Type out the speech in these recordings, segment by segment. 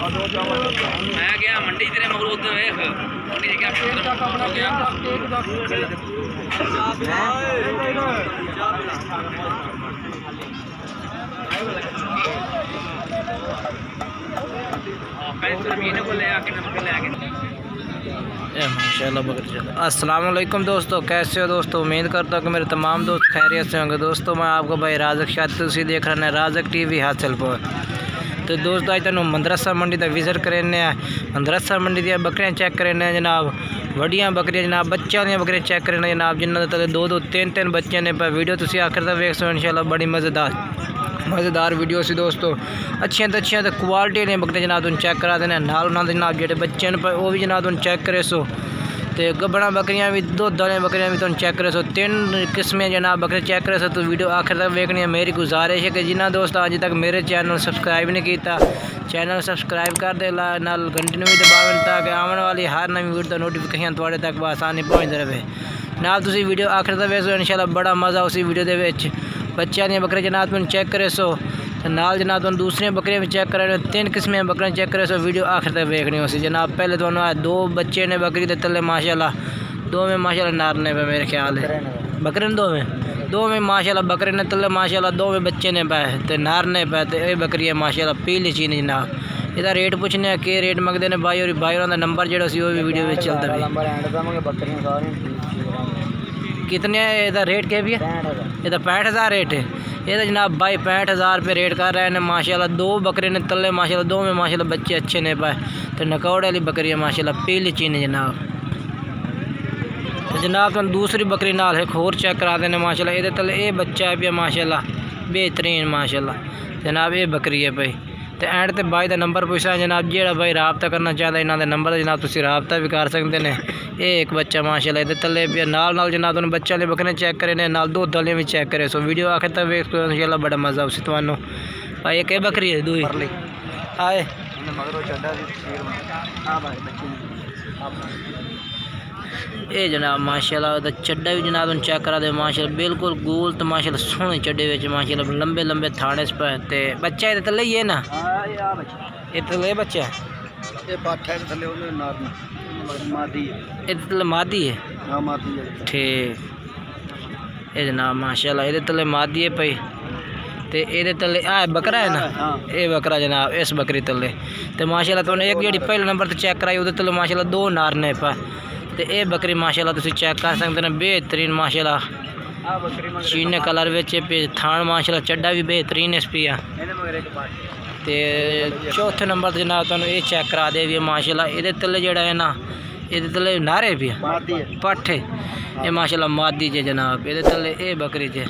मैं गया मंडी तेरे मगर उधर देख मंडी क्या माशाल्लाह बकरी। अस्सलाम वालेकुम दोस्तों, कैसे हो दोस्तों? उम्मीद करता हूँ कि मेरे तमाम दोस्त खैरियत से होंगे। दोस्तों मैं आपको भाई राज़क शादी तुसी देख रहे हैं राज़क टीवी हासिलपुर। तो दोस्तों अज तुम मदरसा मंडी तक विजिट करने मदरसा मंडी दी बकरियां चेक करने जनाब, वड्डियां बकरियां जनाब, बच्चों दी बकरियां चेक करने जनाब, जिन्होंने तक दो तीन बच्चे ने। पर वीडियो तुसी आखिर तक वेख सो इंशाल्लाह, बड़ी मज़ेदार वीडियो सी दोस्तों। अच्छियां तो क्वालिटी ने बकरियां जनाब तुम चेक करा देने नाल उन्होंने जनाब जो बच्चे ने वो भी जनाब तुम चेक करे सो। तो गब्बड़ा बकरियां भी दुध वाली बकरियां भी तुम चेक करे सो। 3 किस्में जनाब बकरे चेक करे सो। तो वीडियो आखिर तक देखनी है। मेरी गुजारिश है कि जिन्होंने दोस्त अज तक मेरे चैनल सब्सक्राइब नहीं किया, चैनल सब्सक्राइब कर दे, नाल घंटे भी दबावन ताकि आने वाली हर नवी वीडियो का नोटिफिकेशन थोड़े तक आसानी पहुँचते रहे। नाल तुसी वीडियो आखिर तक वेखो इंशाल्लाह, बड़ा मज़ा उसी वीडियो के बच्चों दी बकरे जनाब तुम चेक करे सो। नाल जनाब तुम दूसरी बकरियां भी चेक करें, 3 किस्में बकरियां चेक करे सो। वीडियो आखिर तक देखनी हो सी जनाब। पहले तो 2 बच्चे ने बकरी के तले माशाल्लाह, 2 में माशाल्लाह नारने पे मेरे ख्याल है बकरे ने 2 में माशाल्लाह बकरे ने तले माशाल्लाह 2 में बच्चे ने पे तो नारने पे। तो ये बकरी है माशाल्लाह पीली चीनी जनाब। इसका रेट पूछने के रेट मंगते हैं भाई, और भाई उन्होंने नंबर जो भी वीडियो में चलता है। कितने इसका रेट क्या भी है? ये 65,000 रेट है ये तो जनाब भाई। 65,000 रुपये रेट कर रहे हैं माशाल्लाह। 2 बकरे ने तले माशाल्लाह, 2 में माशाल्लाह बच्चे अच्छे ने पाए। तो नकौड़े वाली बकरी है माशाल्लाह पीली चीनी जनाब। तो जनाब तुम दूसरी बकरी नाल एक होर चेक करा देने माशाल्लाह। ये तले ये बच्चा है भी माशाल्लाह बेहतरीन माशाल्लाह जनाब। ये बकरी है भाई। तो एंड ते भाई का नंबर पूछा जनाब, जो भाई रबता करना चाहता इन्होंने नंबर जनाब तुम रबता भी कर सकते हैं। ये एक बच्चा माशाल्लाह ये तले पे नाल जनाब तुम बच्चे वाले बकरे चेक करे, नाल दूध वाले भी चेक करे सो। वीडियो आखिर तक वेख इंशाल्लाह, बड़ा मज़ा उसी तुम्हें भाई। एक बकरी है दूई आए ये जनाब माशाल्लाह। तो चड्डा भी जनाब तुम चेक करा दे माशाल्लाह, बिल्कुल गोल तो माशाल्लाह सोहने चड्डे माशाल्लाह, लंबे लंबे थाने पे। ते बच्चा ये तले ही है ना, ये तले बच्चा है मादी है ठीक। ये जनाब माशाल्लाह ये तले मादी है भाई। तो ये तले बकरा है ना, ये बकरा जनाब इस बकरी तले। तो माशाल्लाह तुमने एक जी पहले नंबर तो चेक कराई उधर तले माशाल्लाह 2 नारने पा। तो ये बकरी माशाल्लाह तुम चेक कर सकते हैं बेहतरीन माशाल्लाह चीने कलर पे थान माशाल्लाह चड्डा भी बेहतरीन इस पिया। तो चौथे नंबर जनाब तुम ये चेक करा दे भी माशाल्लाह। ये तले जड़ा है ना, ये तले नारे भी पट्ठे ये माशाल्लाह मादी जे जनाब। ये तले ये बकरी जे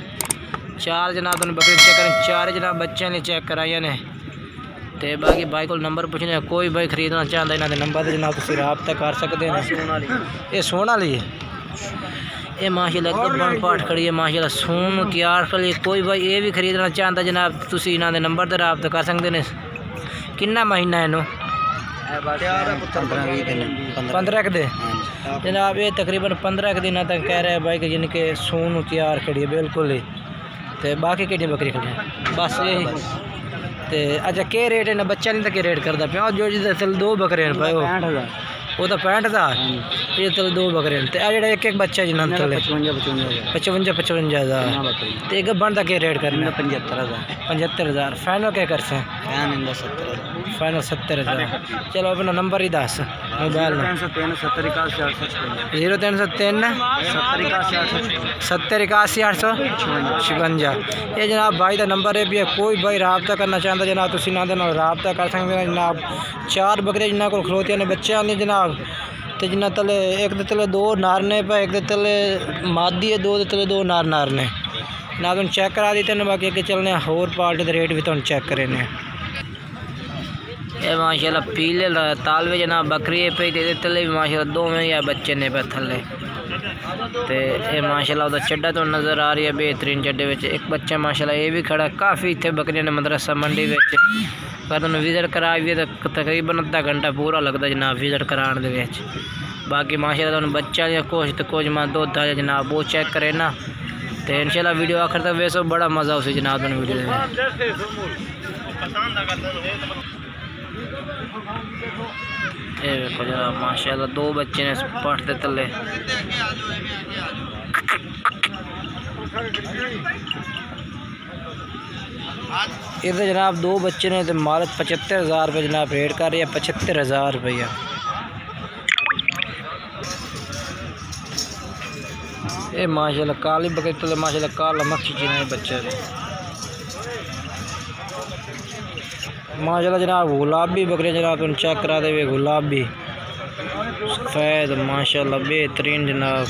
4 जनाब तुम बकरी चेक करें, 4 जनाब बच्चे ने चेक कराइया ने। तो बाकी भाई को नंबर पूछने कोई भाई खरीदना चाहता इन्होंने नंबर तो जनाब तुम रबता कर सकते हैं। ये सोना ली है ये माशाल्लाह गब्बन पाठ खड़ी है माशाल्लाह सोन क्यार खड़ी। कोई भाई ये भी खरीदना चाहता जनाब तुम इन्होंने नंबर तो रबता कर सकते हैं। कितना महीना है इनू? 15 दे जनाब। ये तकरीबन 15 दिन तक कह रहे हैं भाई कि जिनके सोन क्यार खड़ी है बिल्कुल ही। तो बाकी कि बकरी खड़ी है बस यही। तो अच्छा क्या रेट है ना बच्चा नहीं तो क्या रेट करता पे जो चल 2 बकरे हैं भाई वो तो 65,000 ये चल 2 बकरे हैं। तो एक बच्चा जिन्होंने 55,000। तो एक बनता क्या रेट करना? 75,000 फाइनल क्या कर सकते? फाइनल 70,000। चलो अपना नंबर ही दस मोबाइल 0303 70 81 856। ये जनाब भाई का नंबर है भी कोई भाई रबता करना चाहता जनाब तुम इन्होंने रबता कर सकते हैं जनाब। 4 बकरे जिन्होंने को खलोतिया ने बच्चे आने जनाब। तो जिन्हें तले एक दे तले 2 नारने पे, एक दे तले मादी है, 2 दे तले 2 नारने ना तुम चेक करा देते हैं। बाकी अगर चलने होर पार्टी का रेट भी तुम चेक करें। ये माशाल्लाह पीले तालवे जनाब बकरी पे तले भी माशाल्लाह 2 में या बच्चे ने पे थले। तो ये माशाल्लाह उधर चड्डा तो नज़र आ रही है बेहतरीन चड्डे में। एक बच्चा माशाल्लाह ये भी खड़ा। काफ़ी इतने बकरियां ने मदरसा मंडी में पर तुम विजिट कराई भी तो तकरीबन अद्धा घंटा पूरा लगता जनाब विजिट कराने दे। बाकी माशाल्लाह तुम बच्चा कुछ मां दुध आ जनाब वो चेक करे ना। तो इंशाल्लाह वीडियो आखिर तक वैसे बड़ा मज़ा उसे जनाब वीडियो ये देखो जनाब माशाल्लाह 2 बच्चे ने पट के तले। इधर जनाब 2 बच्चे ने तो मालिक 75,000 रुपये जनाब रेट कर रही है, 75,000 रुपया। ये माशाल्लाह काली बकरी तो माशाल्लाह काला मक्खी चीना बच्चे माशाल्लाह जनाब गुलाबी बकरी जनाब तुम चेक करा दे, गुलाबी सफ़ेद माशाल्लाह बेहतरीन जनाब।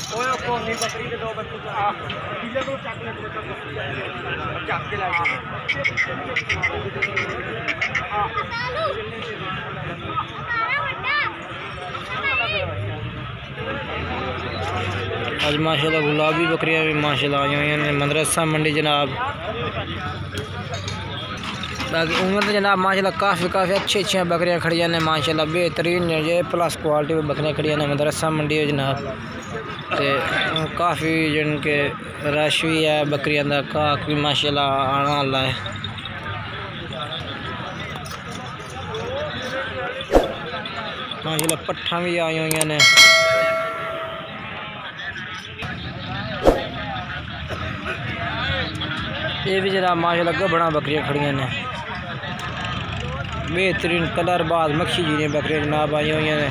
आज माशाल्लाह गुलाबी बकरियां भी माशाल्लाह आई हुई हैं मदरसा मंडी जनाब। बाकी उम्र तो जनाब माशाल्लाह काफ़ी अच्छी बकरियां खड़ी ने माशाल्लाह बेहतरीन ये प्लस क्वालिटी में बकरियां खड़ी ने मदरसा मंडी है जनाब। तो काफ़ी जिनके रश भी है बकरियां का काफ़ी माशाल्लाह आना वाला है। माशाल्लाह पट्ठा भी आई हुई ने। ये भी जनाब माशाल्लाह गबड़ा बकरियां खड़ियां ने बेहतरीन कलर बाद मक्खी जी ने बकरियां जनाब आई हुई ने।